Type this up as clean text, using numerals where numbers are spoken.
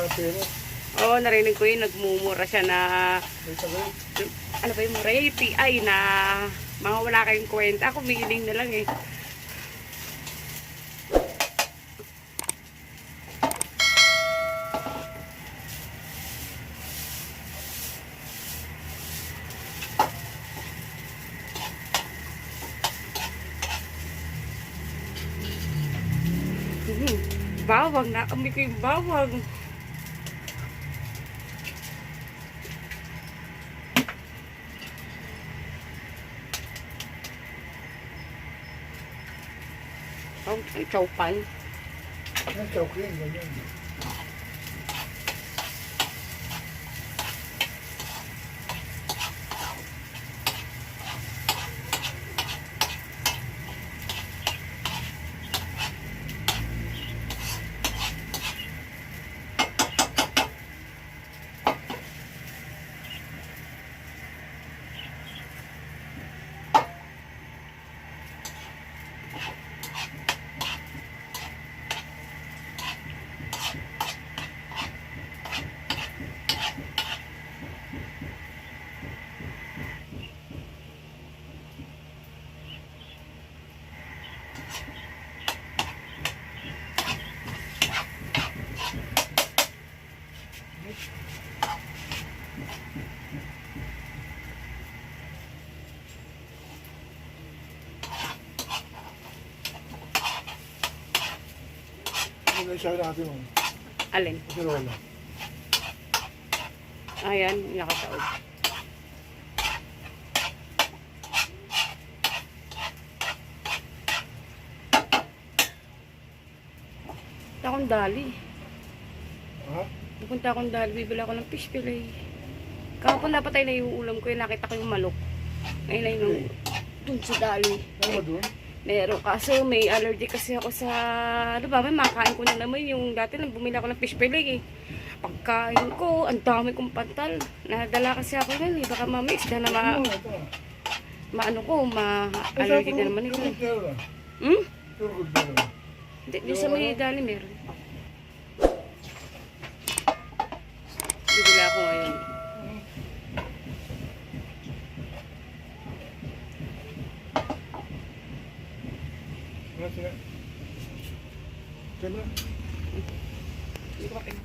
ng pera. Oo, narinig ko yun. Nagmumura siya na, May tagalit. ano ba yung mura? API na mga wala kayong kwenta. Ako, miling na lang eh. Bawang, naamoy ko yung bawang. Ang chowpan. Ang choke yun, ganyan. Ano siya natin mo? Alin? Pero wala. Ayan, nakataog. Punta akong dali. Ha? Pupunta akong dali, bibili ako ng fish fillet. Kahapon dapat ay naiuulam ko, nakita ko yung manok. Ayun ay nung dun sa dali. Ano ba doon? Meron kaso may allergy kasi ako sa, ano ba, may makain ko na naman yung dati nang bumili ako ng fish fillet eh. Pagkain ko, ang dami kong pantal. Nadala kasi ako nun eh, baka mami isda na Ano ito? maano ko, ma-allergy na naman ito. Turgod na. Hmm? Turgod na. Hindi, di sa may dali meron. Bibili ako ngayon. Ano sila? Sila? Hindi ko mapin.